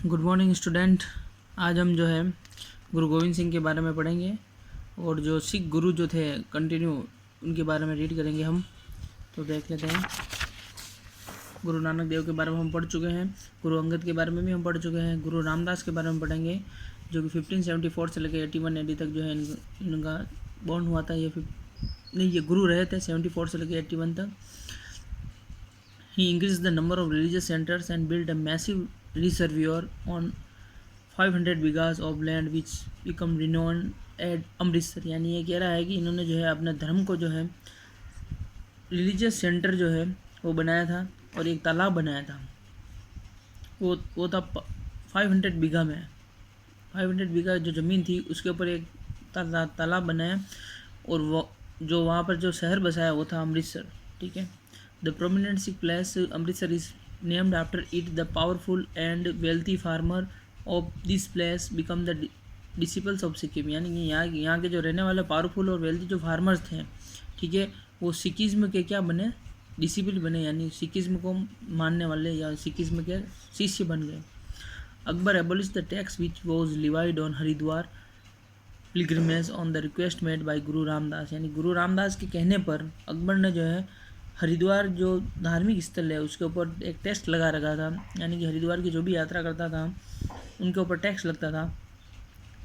Good morning student. आज हम जो है गुरु गोविंद सिंह के बारे में पढ़ेंगे और जो सिख गुरु जो थे कंटिन्यू उनके बारे में रीड करेंगे हम। तो देख लेते हैं। गुरु नानक देव के बारे में हम पढ़ चुके हैं, गुरु अंगद के बारे में भी हम पढ़ चुके हैं, गुरु रामदास के बारे में पढ़ेंगे जो कि 1574 से लेकर 81 AD तक जो है इनका बॉर्न हुआ था। ये गुरु रहे थे 74 से लेकर 81 तक। He increased the number of religious centers and built a massive reservoir on 500 बीघास of land which become renowned at Amritsar. यानी ये कह रहा है कि इन्होंने जो है अपने धर्म को जो है रिलीजियस सेंटर जो है वो बनाया था और एक तालाब बनाया था। वो था 500 बीघा में, 500 बीघा जो ज़मीन थी उसके ऊपर एक तालाब बनाया और वो जो वहाँ पर जो शहर बसाया वो था अमृतसर। ठीक है। The prominent Sikh place Amritsar is named after it. The powerful and wealthy farmer of this place become the disciples of Sikhism। यानी कि यहाँ के जो रहने वाले पावरफुल और वेल्थी जो फार्मर्स थे, ठीक है, वो सिखिज्म के क्या बने, डिसिपल बने, यानी सिखिज्म को मानने वाले या सिखिज्म के शिष्य बन गए। Akbar abolish the tax which was levied on Haridwar pilgrimage on the request made by गुरु रामदास। यानी गुरु रामदास के कहने पर अकबर ने जो है हरिद्वार जो धार्मिक स्थल है उसके ऊपर एक टैक्स लगा रखा था। यानी कि हरिद्वार की जो भी यात्रा करता था उनके ऊपर टैक्स लगता था,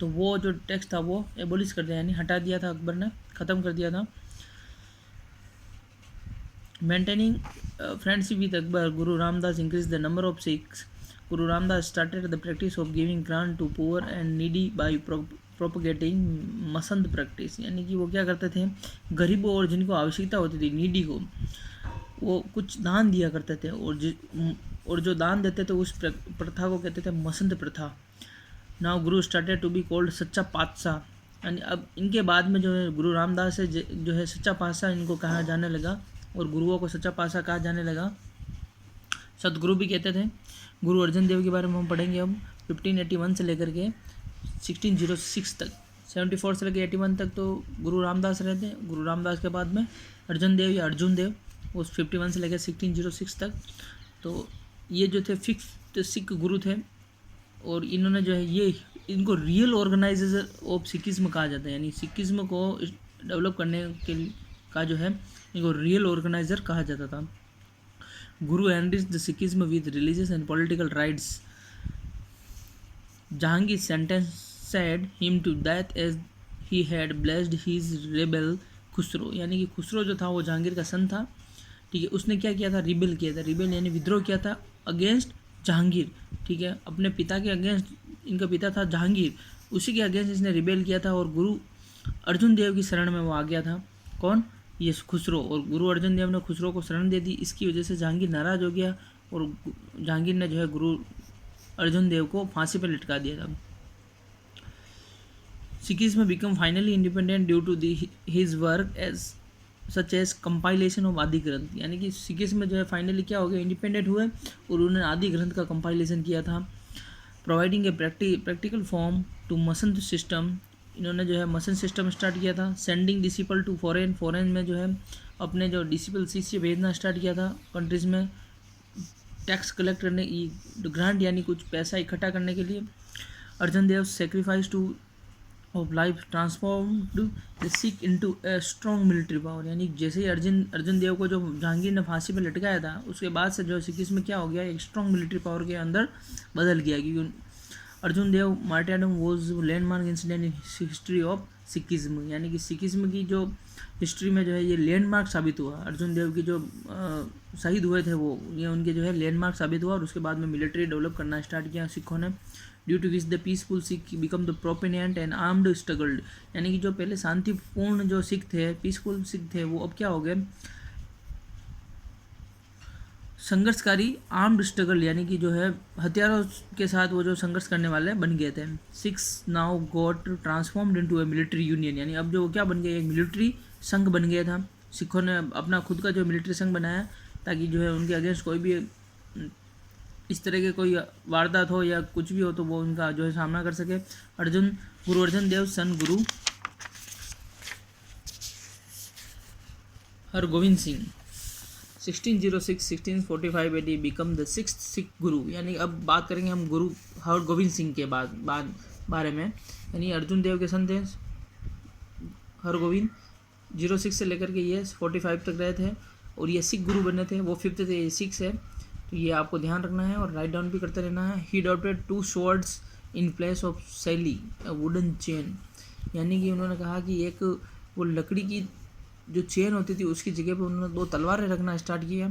तो वो जो टैक्स था वो एबोलिश कर दिया, यानी हटा दिया था, अकबर ने ख़त्म कर दिया था। Maintaining friendship with Akbar, Guru Ramdas increase the number of Sikhs. Guru Ramdas started the practice of giving grant to poor and needy by propagating masand practice. यानी कि वो क्या करते थे, गरीबों और जिनको आवश्यकता होती थी, नीडी को, वो कुछ दान दिया करते थे और जो दान देते थे उस प्रथा को कहते थे मसंद प्रथा। Now Guru started to be called सच्चा पातशाह। यानी अब इनके बाद में जो है गुरु रामदास से जो है सच्चा पातशाह इनको कहा जाने लगा और गुरुओं को सच्चा पातशाह कहा जाने लगा। सतगुरु भी कहते थे। गुरु अर्जन देव के बारे में हम पढ़ेंगे अब। 1581 से लेकर के 1606 तक, 74 से लेकर 81 तक तो गुरु रामदास रहते हैं। गुरु रामदास के बाद में अर्जन देव या अर्जुन देव, वो 51 से लेकर 1606 तक। तो ये जो थे फिफ्थ सिख गुरु थे और इन्होंने जो है ये इनको रियल ऑर्गेनाइजर ऑफ सिखिज्म कहा जाता है। यानी सिखिज्म को डेवलप करने के का जो है इनको रियल ऑर्गेनाइजर कहा जाता था। Guru enrich the Sikhism with religious and political rights. Jahangir sentenced him to death as he had blessed his rebel Khusro. यानी कि खुसरो जो था वो जहांगीर का सन था, ठीक है, उसने क्या किया था, रिबेल किया था। रिबेल यानी विद्रोह किया था अगेंस्ट जहांगीर, ठीक है, अपने पिता के अगेंस्ट। इनका पिता था जहांगीर, उसी के अगेंस्ट इसने रिबेल किया था और गुरु अर्जुन देव की शरण में वो आ गया था। कौन, ये खुसरो। और गुरु अर्जुन देव ने खुसरो को शरण दे दी। इसकी वजह से जहांगीर नाराज़ हो गया और जहांगीर ने जो है गुरु अर्जुन देव को फांसी पर लटका दिया था। Sikhism became finally independent due to his work as such as compilation of आदि ग्रंथ। यानी कि सिखिज्म जो है फाइनली क्या हो गया, इंडिपेंडेंट हुए और उन्होंने आदि ग्रंथ का कंपाइलेशन किया था। Providing a practical form to Masand system. इन्होंने जो है मसंद सिस्टम स्टार्ट किया था। सेंडिंग डिसिपल टू फॉरेन में जो है अपने जो डिसिपल शिष्य भेजना स्टार्ट किया था कंट्रीज़ में। टैक्स कलेक्ट करने की ग्रांट यानी कुछ पैसा इकट्ठा करने के लिए। Arjun Dev sacrifice to of life transformed the Sikh into a strong military power. यानी जैसे ही अर्जुन देव को जो जहांगीर ने फांसी पर लटकाया था उसके बाद से जो सिखिज्म में क्या हो गया, एक स्ट्रॉन्ग मिलिट्री पावर के अंदर बदल गया। क्योंकि Arjun Dev martyrdom was landmark incident in history of Sikhism. यानी कि सिखिज्म की जो हिस्ट्री में जो है ये लैंडमार्क साबित हुआ। अर्जुन देव की जो शहीद हुए थे वो ये उनके जो है लैंडमार्क साबित हुआ और उसके बाद में मिलिट्री डेवलप करना स्टार्ट किया सिखों ने। Due to which the peaceful Sikh become the proponent and armed struggled. यानी कि जो पहले शांतिपूर्ण जो सिख थे, पीसफुल सिख थे, वो अब क्या हो गए, संघर्षकारी आर्म्ड स्ट्रगल, यानी कि जो है हथियारों के साथ वो जो संघर्ष करने वाले बन गए थे। Sikhs now got transformed into a military union. यानी अब जो क्या बन गया, एक मिलिट्री संघ बन गया था। सिखों ने अपना खुद का जो मिलिट्री संघ बनाया ताकि जो है उनके अगेंस्ट कोई भी इस तरह के कोई वारदात हो या कुछ भी हो तो वो उनका जो है सामना कर सके। गुरु Arjun Dev son Guru Hargobind Singh 1606-1645 AD become the sixth Sikh guru. यानी अब बात करेंगे हम गुरु हरगोविंद सिंह के बारे में, यानी अर्जुन देव के सन थे हरगोविंद, 06 से लेकर के ये 45 तक रहे थे, और ये सिख गुरु बने थे, वो 5th थे, ये 6 है, तो ये आपको ध्यान रखना है और राइट डाउन भी करते रहना है। He adopted 2 swords in place of seli a wooden chain, यानी कि उन्होंने कहा कि एक वो लकड़ी की जो चेन होती थी उसकी जगह पे उन्होंने 2 तलवारें रखना स्टार्ट किया।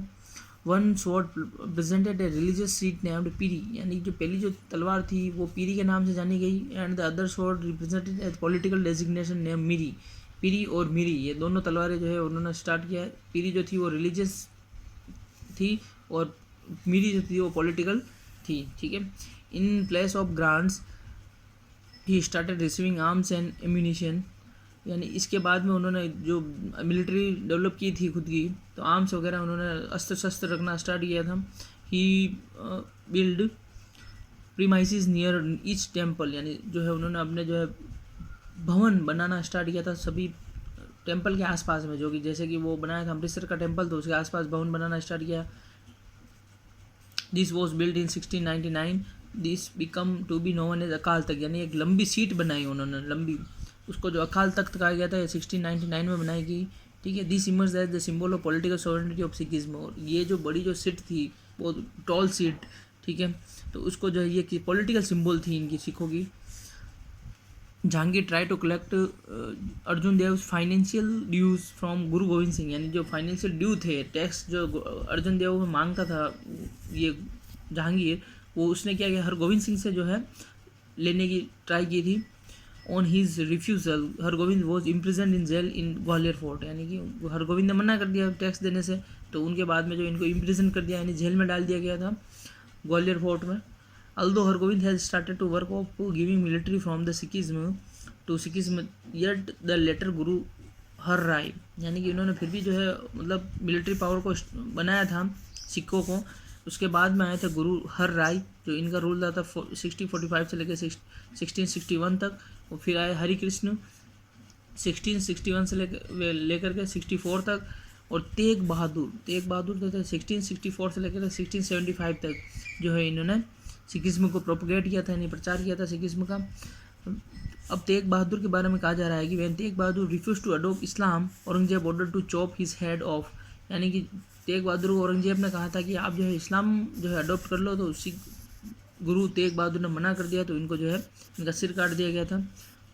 1 sword presented a religious seat named Piri, यानी जो पहली जो तलवार थी वो पीरी के नाम से जानी गई, and the other sword represented a political designation name Miri. Piri और मिरी ये दोनों तलवारें जो है उन्होंने स्टार्ट किया। पीरी जो थी वो रिलीजियस थी और मिरी जो थी वो पॉलिटिकल थी, ठीक है। इन place of grants he started receiving arms and ammunition, यानी इसके बाद में उन्होंने जो मिलिट्री डेवलप की थी खुद की, तो आर्म्स वगैरह उन्होंने अस्त्र शस्त्र रखना स्टार्ट किया था। He build premises near each temple, यानी जो है उन्होंने अपने जो है भवन बनाना स्टार्ट किया था सभी टेम्पल के आसपास में, जो कि जैसे कि वो बनाया था अमृतसर का टेम्पल, तो उसके आसपास भवन बनाना स्टार्ट किया। This was build in 1699, this become to be known as Akal Takht, यानी एक लंबी सीट बनाई उन्होंने, लंबी, उसको जो अकाल तख्त कहा गया था, ये 1699 में बनाई गई, ठीक है। This emerge as the symbol of political sovereignty of Sikhism, और ये जो बड़ी जो सीट थी वो टॉल सीट, ठीक है, तो उसको जो है ये पॉलिटिकल सिंबल थी इनकी सिखों की। Jahangir try to collect Arjun Dev financial dues from Guru Gobind Singh, यानी जो फाइनेंशियल ड्यू थे, टैक्स जो अर्जुन देव में मांगता था ये जहांगीर, वो उसने क्या किया, हरगोविंद सिंह से जो है लेने की ट्राई की थी। On his refusal Hargobind was imprisoned in jail in Gwalior fort, यानी कि हरगोविंद ने मना कर दिया टैक्स देने से, तो उनके बाद में जो इनको इम्प्रिजन कर दिया, यानी जेल में डाल दिया गया था ग्वालियर फोर्ट में। Although Hargobind has started to work of giving military from the Sikhism to Sikhism, yet the later Guru Har Rai, यानी कि उन्होंने फिर भी जो है मतलब मिलिट्री पावर को बनाया था सिखों को। उसके बाद में आए थे गुरु हर राय, जो इनका रूल रहा था 1645 से लेकर 1661 तक, और फिर आए हरि कृष्ण 1661 से लेकर के 64 तक, और तेग बहादुर तो थे 1664 से लेकर 1675 तक जो है इन्होंने सिखिज्म को प्रोपगेट किया था, यानी प्रचार किया था सिखिज्म का। अब तेग बहादुर के बारे में कहा जा रहा है कि when Tegh Bahadur refuse to adopt Islam, Aurangzeb order to chop his head off, यानी कि तेग बहादुर को औरंगजेब ने कहा था कि आप जो है इस्लाम जो है अडोप्ट कर लो, तो सिख गुरु तेग बहादुर ने मना कर दिया, तो इनको जो है इनका सिर काट दिया गया था।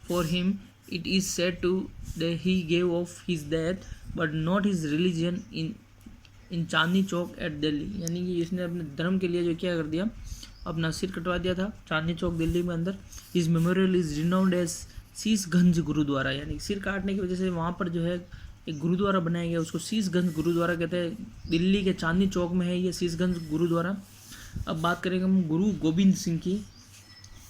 For him it is said to that he gave of his death but not his religion in Chandni Chowk at Delhi, यानी कि इसने अपने धर्म के लिए जो क्या कर दिया, अपना सिर कटवा दिया था चांदनी चौक दिल्ली में अंदर। His memorial is renowned as Sheeshganj gurdwara, यानी सिर काटने की वजह से वहाँ पर जो है एक गुरुद्वारा बनाया गया, उसको शीशगंज गुरुद्वारा कहते हैं। दिल्ली के चांदनी चौक में है ये शीशगंज गुरुद्वारा। अब बात करेंगे हम गुरु गोविंद सिंह की।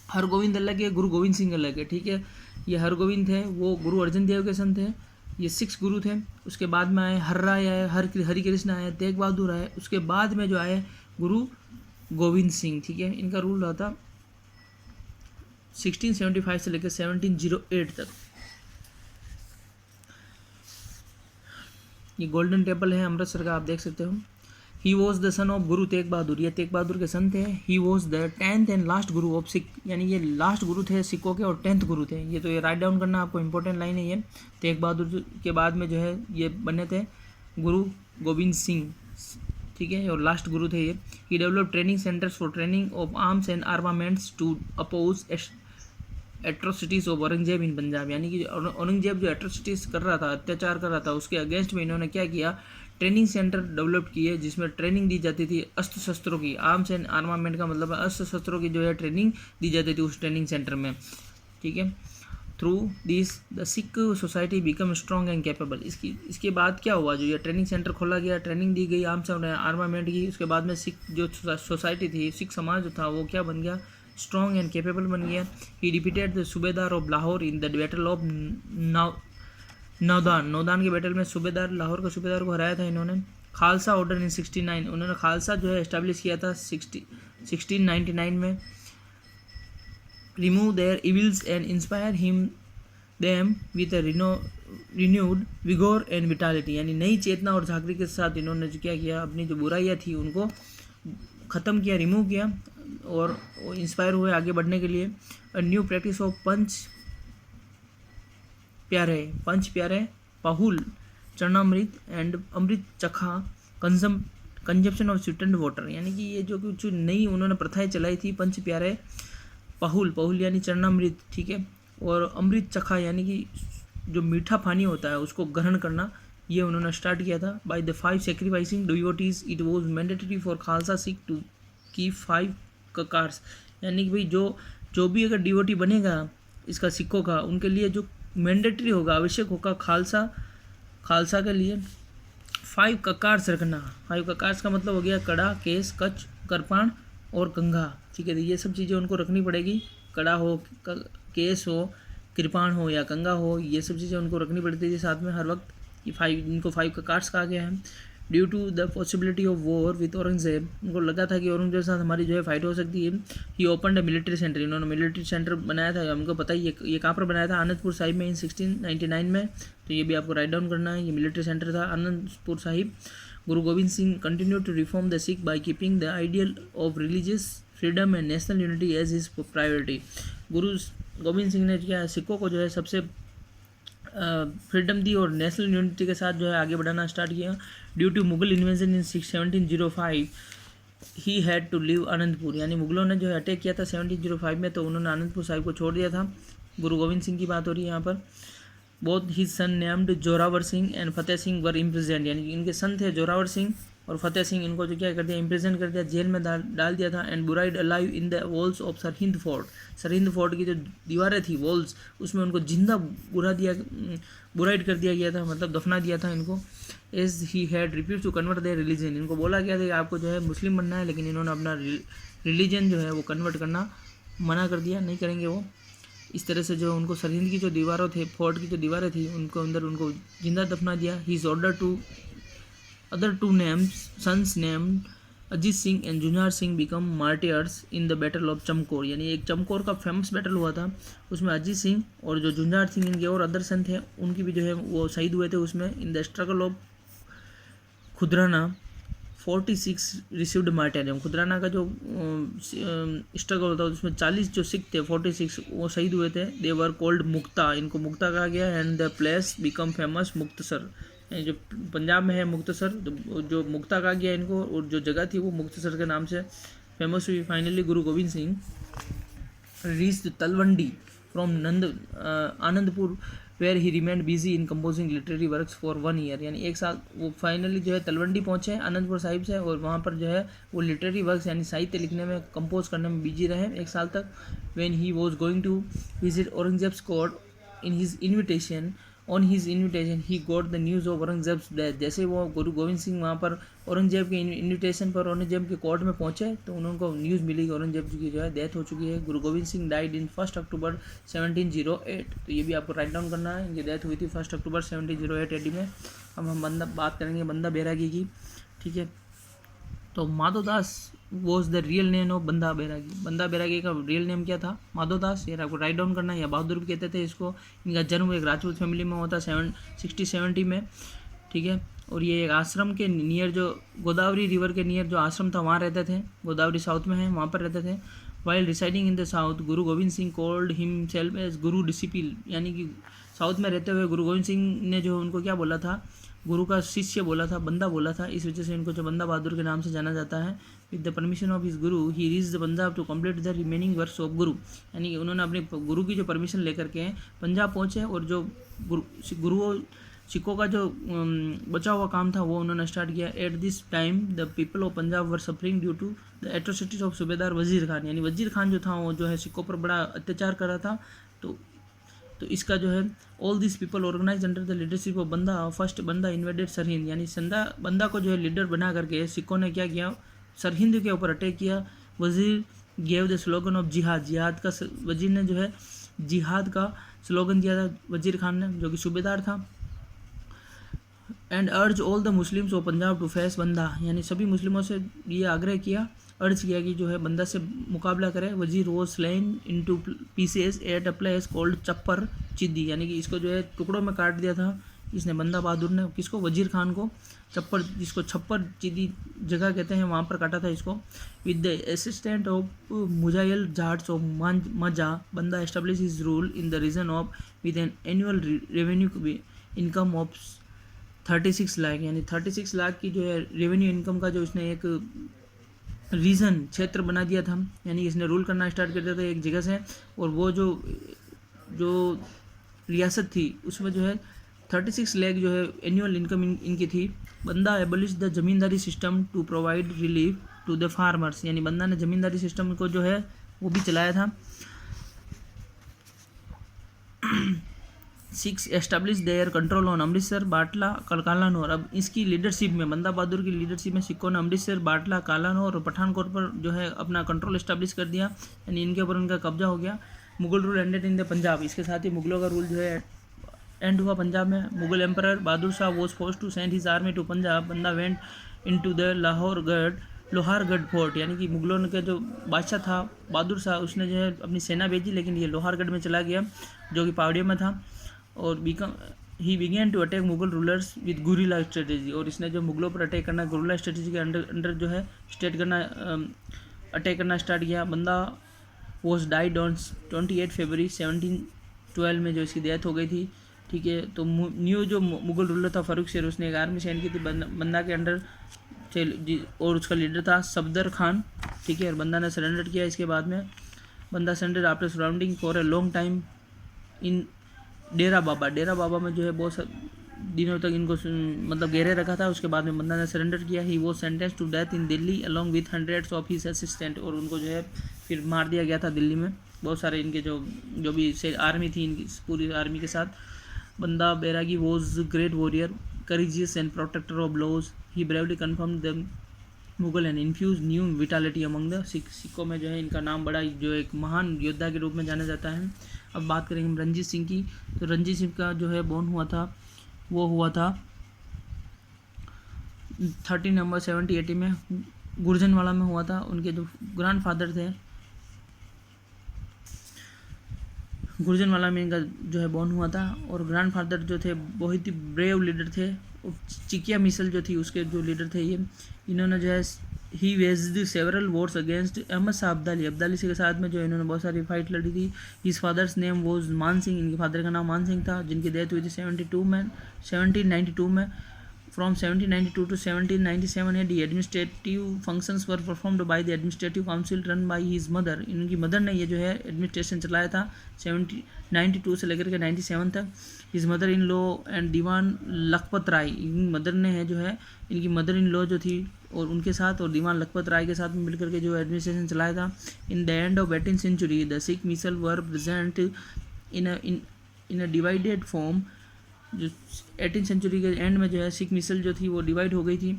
हरगोविंद अलग है, गुरु गोविंद सिंह अलग है, ठीक है। ये हरगोविंद थे वो गुरु अर्जन देव के संत थे, ये 6 गुरु थे। उसके बाद में आए हर राय आए, हरि कृष्ण आए, तेग बहादुर आए, उसके बाद में जो आए गुरु गोविंद सिंह, ठीक है। इनका रूल रहा था 1675 से लेकर 1708 तक। ये गोल्डन टेम्पल है अमृतसर का, आप देख सकते हो। He was the son of Guru Tegh Bahadur, ये तेग बहादुर के सन थे। He was the 10th and last Guru of Sikh, यानी ये लास्ट गुरु थे सिखों के और 10th गुरु थे। ये तो ये राइट डाउन करना आपको इंपॉर्टेंट लाइन है ये। तेग बहादुर के बाद में जो है ये बने थे गुरु गोविंद सिंह, ठीक है, और लास्ट गुरु थे ये। He develop training centres for training of arms and armaments to oppose atrocities of Aurangzeb in Punjab, यानी कि औरंगजेब जो एट्रोसिटीज़ कर रहा था, अत्याचार कर रहा था, उसके अगेंस्ट में इन्होंने क्या किया, ट्रेनिंग सेंटर डेवलप किए जिसमें ट्रेनिंग दी जाती थी अस्त्र शस्त्रों की। आर्म्स एंड आर्मामेंट का मतलब अस्त्र शस्त्रों की जो है ट्रेनिंग दी जाती थी उस ट्रेनिंग सेंटर में, ठीक है। Through this the Sikh society become strong and capable. इसके बाद क्या हुआ, जो ये ट्रेनिंग सेंटर खोला गया, ट्रेनिंग दी गई आर्म्स एंड आर्मामेंट की, उसके बाद में सिख जो सोसाइटी थी, सिख समाज जो था वो क्या बन गया, स्ट्रॉन्ग एंड कैपेबल बन गया। He defeated the subedar of Lahore in the battle of Nadaun के बैटल में सूबेदार लाहौर के सूबेदार को हराया था इन्होंने। खालसा ऑर्डर इन 69, उन्होंने खालसा जो है एस्टेब्लिश किया था 1699 में। Remove their evils and inspire them with a renewed vigour and vitality, यानी नई चेतना और झांकरी के साथ इन्होंने जो क्या किया, अपनी जो बुराइयाँ थी उनको ख़त्म किया, रिमूव किया, और इंस्पायर हुए आगे बढ़ने के लिए। अ न्यू प्रैक्टिस ऑफ पंच प्यारे पाहुल चरणामृत एंड अमृत चखा कंजम्पशन ऑफ स्वीटेंड वाटर, यानी कि ये जो कुछ नई उन्होंने प्रथाएं चलाई थी, पंच प्यारे पाहुल यानी चरणामृत, ठीक है, और अमृत चखा यानी कि जो मीठा पानी होता है उसको ग्रहण करना, ये उन्होंने स्टार्ट किया था। By the 5 sacrificing devotees it was mandatory for Khalsa Sikh to keep 5 kakars, यानी कि भाई जो भी अगर डिवोटी बनेगा इसका सिखों का, उनके लिए जो मैंडेटरी होगा, आवश्यक होगा खालसा के लिए 5 ककार्स रखना। 5 ककार्स का मतलब हो गया कड़ा, केस, कच, करपाण और कंघा, ठीक है। तो ये सब चीज़ें उनको रखनी पड़ेगी, कड़ा हो, केस हो, कृपाण हो या कंगा हो, ये सब चीज़ें उनको रखनी पड़ती थी साथ में हर वक्त। ये इनको 5 ककार्स कहा गया है। Due to the possibility of war with Aurangzeb, उनको लगा था कि औरंगजेब के साथ हमारी जो है फाइट हो सकती है। ही ओपन अ मिलिट्री सेंटर, इन्होंने मिलिट्री सेंटर बनाया था, हमको पता ही ये कहाँ पर बनाया था, आनंदपुर साहिब में इन 1699 में। तो ये भी आपको राइट डाउन करना है, ये मिलिट्री सेंटर था Anandpur Sahib. Guru Gobind Singh continue to reform the Sikh by keeping the ideal of religious freedom and national unity as his priority. Guru Gobind Singh ने क्या सिखों को जो है सबसे फ्रीडम दी और नेशनल यूनिटी के साथ जो है आगे बढ़ाना स्टार्ट किया। Due to Mughal invasion in 1705 he had to leave Anandpur, यानी मुगलों ने जो है अटैक किया था 1705 में, तो उन्होंने आनंदपुर साहिब को छोड़ दिया था। गुरु गोविंद सिंह की बात हो रही है यहाँ पर। Both his son named Zorawar Singh and Fateh Singh वर इम्प्रिजेंट, यानी कि इनके सन थे जोरावर सिंह और फतेह सिंह, इनको जो क्या कर दिया, इम्प्रिजेंट कर दिया, जेल में डाल दिया था। And buried alive in the walls of Sirhind fort, Sirhind fort की जो दीवारें थी वॉल्स, उसमें उनको जिंदा बुराइड कर दिया गया था, मतलब दफना दिया था इनको। As he had refuse to convert their religion, इनको बोला गया था कि आपको जो है मुस्लिम बनना है, लेकिन इन्होंने अपना रिलीजन जो है वो कन्वर्ट करना मना कर दिया, नहीं करेंगे वो। इस तरह से जो उनको सरहिंद की जो दीवारों थे, फोर्ट की जो दीवारें थी, उनको अंदर उनको जिंदा दफना दिया। He is order to other 2 sons named Ajit Singh and Jujhar Singh become martyrs in the battle of Chamkaur, यानी एक चमकोर का फेमस बैटल हुआ था, उसमें अजीत सिंह और जो जुंजार सिंह इनके और अदर सन थे उनकी भी जो है वो शहीद हुए थे उसमें। In the struggle of Khidrana 46 received martyrdom, Khidrana का जो स्ट्रगल होता है उसमें 40 जो सिख थे 46 वो शहीद हुए थे। दे वर कॉल्ड मुक्ता, इनको मुक्ता कहा गया। And the place become famous Muktsar, जो पंजाब में है मुक्तसर, जो मुक्ता कहा गया इनको, और जो जगह थी वो मुक्तसर के नाम से फेमस हुई। Finally Guru Gobind Singh reached Talwandi from Anandpur where he remained busy in composing literary works for 1 year, यानी 1 साल वो फाइनली जो है तलवंडी पहुंचे आनंदपुर साहिब से, और वहाँ पर जो है वो लिटरेरी वर्क्स यानी साहित्य लिखने में, कंपोज करने में बिजी रहे 1 साल तक। When he was going to visit Aurangzeb's court in his invitation, on his invitation he got the news of Aurangzeb's death, जैसे वो गुरु गोविंद सिंह वहाँ पर औरंगजेब के इन्विटेशन पर औरंगजेब के कोर्ट में पहुँचे तो उनको न्यूज़ मिली कि औरंगजेब की जो है डेथ हो चुकी है। गुरु गोविंद सिंह डाइड इन 1 अक्टूबर 1708, तो ये भी आपको राइट डाउन करना है, इनकी डेथ हुई थी 1 अक्टूबर 1708 AD में। अब हम बात करेंगे बंदा बैरागी की, ठीक है। तो Madhodas was the real name of बंदा बैरागी, बंदा बैरागी का रियल नेम क्या था, माधोदास, ये आपको राइट डाउन करना है, या बहादुर भी कहते थे इसको। इनका जन्म एक राजपूत फैमिली में होता 60-70 में, ठीक है। और ये एक आश्रम के नियर, जो गोदावरी रिवर के नियर जो आश्रम था वहाँ रहते थे, गोदावरी साउथ में है वहाँ पर रहते थे। While residing in the south Guru Gobind Singh called himself as guru disciple, यानी कि साउथ में रहते हुए गुरु गोविंद सिंह ने जो उनको क्या बोला था, गुरु का शिष्य बोला था, बंदा बोला था, इस वजह से इनको जो बंदा बहादुर के नाम से जाना जाता है। With the permission of his guru he reach the Punjab to complete the remaining works of guru, यानी कि उन्होंने अपने गुरु की जो परमिशन लेकर के पंजाब पहुँचे और जो गुरुओं सिखों का जो बचा हुआ काम था वो उन्होंने स्टार्ट किया। At this time the people of Punjab were suffering due to the atrocities of subedar Wazir Khan, यानी वजीर खान जो था वो जो है सिखों पर बड़ा अत्याचार कर रहा था। तो इसका जो है all this people organise under the leadership of Banda, first Banda invaded Sirhind, यानी बंदा को जो है लीडर बना करके सिखों ने क्या किया, सरहिंद के ऊपर अटैक किया। वजीर गेव द स्लोगन ऑफ जिहाद का वजीर ने जो है जिहाद का स्लोगन दिया था वजीर खान ने, जो कि सूबेदार था। And urge all the Muslims of Punjab to face Banda, यानी सभी मुस्लिमों से ये आग्रह किया, अर्ज किया कि जो है बंदा से मुकाबला करे। Wazir was slain into pieces at a place called Chappar Chiri, यानी कि इसको जो है टुकड़ों में काट दिया था इसने बंदा बहादुर ने किसको, वजीर खान को, चप्पर जिसको छप्पर चीदी जगह कहते हैं वहाँ पर काटा था इसको। विद द असिस्टेंट ऑफ मुजायल Jats of Majha, Banda establish his rule in the region of with an annual revenue income of 36 lakh, यानी 36 लाख की जो है रेवेन्यू इनकम का जो इसने एक रीजन क्षेत्र बना दिया था, यानी इसने रूल करना स्टार्ट कर दिया था एक जगह से। और वो जो रियासत थी उसमें जो है 36 लाख जो है एनुअल इनकम इनकी थी। Banda abolish the zamindari system to provide relief to the farmers, यानी बंदा ने जमींदारी सिस्टम को जो है वो भी चलाया था। 6 establish their control on Amritsar, Batala, Kalanaur. अब इसकी लीडरशिप में, बंदा बहादुर की लीडरशिप में सिखों ने अमृतसर, बाटला, कालानौर और पठानकोट पर जो है अपना कंट्रोल एस्टेब्लिश कर दिया, यानी इनके ऊपर उनका कब्जा हो गया। Mughal rule ended in the Punjab, इसके साथ ही मुगलों का रूल जो है एंड हुआ पंजाब में। Mughal emperor Bahadur Shah was forced to send his army to Punjab, Banda went into the Lohargarh fort, यानी कि मुगलों के जो बादशाह था बहादुर शाह, उसने जो है अपनी सेना भेजी, लेकिन ये लोहारगढ़ में चला गया जो कि पहाड़ियों में था। और he began to attack Mughal rulers with guerrilla strategy, और इसने जो मुगलों पर अटैक करना गुरिल्ला स्ट्रेटेजी के अंडर जो है अटैक करना स्टार्ट किया। बंदा वॉज डाइड ऑन 28 फरवरी 1712 में जो इसकी डेथ हो गई थी। ठीक है, तो न्यू जो मुगल रूलर था फारूक शेर, उसने एक आर्मी सेंड की थी बंदा के अंडर और उसका लीडर था सफदर खान। ठीक है, और बंदा ने सरेंडर किया। इसके बाद में Banda surrender after surrounding for a long time in Dera Baba में जो है बहुत दिनों तक इनको मतलब घेरे रखा था। उसके बाद में बंदा ने सरेंडर किया। He was sentence to death in Delhi along with hundreds of his assistant, और उनको जो है फिर मार दिया गया था दिल्ली में बहुत सारे इनके जो भी आर्मी थी इनकी पूरी आर्मी के साथ। Banda Bairagi was great warrior, courageous and protector of laws. He bravely confirm the Mughal and infuse new vitality among the सिखों में जो है इनका नाम बड़ा जो एक महान योद्धा के रूप में जाना जाता है। अब बात करेंगे हम रंजीत सिंह की। तो रंजीत सिंह का जो है बॉर्न हुआ था वो हुआ था 13 नवंबर 1780 में गुर्जनवाला में हुआ था। उनके जो ग्रैंडफादर थे गुर्जनवाला में इनका जो है बॉर्न हुआ था, और ग्रैंडफादर जो थे बहुत ही ब्रेव लीडर थे। चिकिया मिसल जो थी उसके जो लीडर थे ये, इन्होंने जो है he waged several wars against Ahmad Shah Abdali के साथ में जो इन्होंने बहुत सारी फाइट लड़ी थी। हिज फादर्स नेम वॉज मान सिंह, इनके फादर का नाम मान सिंह था, जिनकी डेथ हुई थी 1792 में। From 1792 to 1797 AD administrative functions were performed by the administrative council run by his mother. इनकी मदर ने ये जो है एडमिनिस्ट्रेशन चलाया था 1792 से लेकर के 97 तक। His mother in law and Diwan Lakhpat Rai, इनकी मदर ने है जो है इनकी मदर इन लॉ जो थी और उनके साथ और दीवान लखपत राय के साथ मिलकर के जो एडमिनिस्ट्रेशन चलाया था। In the end of 18th century the Sikh misl were present in a divided form. जो 18th century के एंड में जो है सिख मिसल जो थी वो डिवाइड हो गई थी।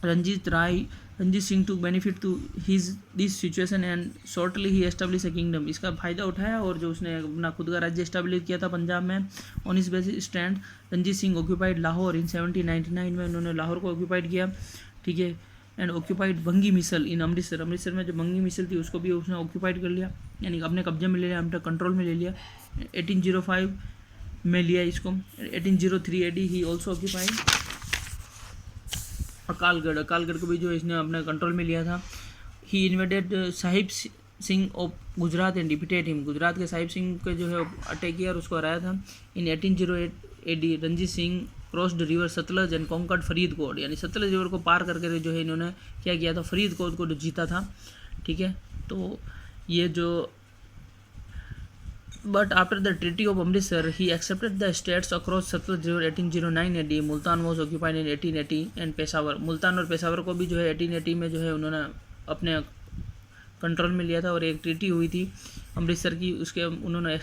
Ranjit Singh to benefit to this situation and shortly he establish a kingdom, इसका फ़ायदा उठाया और जो उसने अपना खुद का राज्य एस्टेब्लिश किया था पंजाब में। ऑन इस basis stand Ranjit Singh occupied Lahore in 1799 में उन्होंने लाहौर को ऑक्यूपाइड किया। ठीक है, एंड ऑक्यूपाइड बंगी मिसल इन अमृतसर में जो बंगी मिसल थी उसको भी उसने ऑक्यूपाइड कर लिया, यानी अपने कब्जे में ले लिया, अपने कंट्रोल में ले लिया। 1805 में लिया इसको। 1803 AD he also occupied Akalgarh को भी जो इसने अपने कंट्रोल में लिया था। He invaded Sahib Singh of Gujrat and defeated him, Gujrat के साहिब सिंह के जो है अटैक किया और उसको हराया था। In 1808 AD Ranjit Singh crossed river Sutlej and conquered Faridkot, यानी सतलज रिवर को पार करके जो है इन्होंने क्या किया था, फरीदकोट को जो जीता था। ठीक है, तो ये जो But after the Treaty of Amritsar, he accepted the states across Satluj River 1809 AD. Multan was occupied in 1880 and Peshawar, Multan और पेशावर को भी जो है 1880 में जो है उन्होंने अपने कंट्रोल में लिया था और एक ट्रीटी हुई थी अमृतसर की, उसके उन्होंने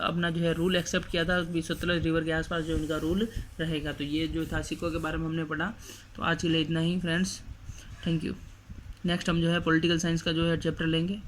अपना जो है रूल एक्सेप्ट किया था कि सतलज रिवर के आसपास जो उनका रूल रहेगा। तो ये जो था सिखों के बारे में हमने पढ़ा। तो आज के लिए इतना ही फ्रेंड्स, थैंक यू। नेक्स्ट हम जो है पॉलिटिकल साइंस का जो है चैप्टर लेंगे।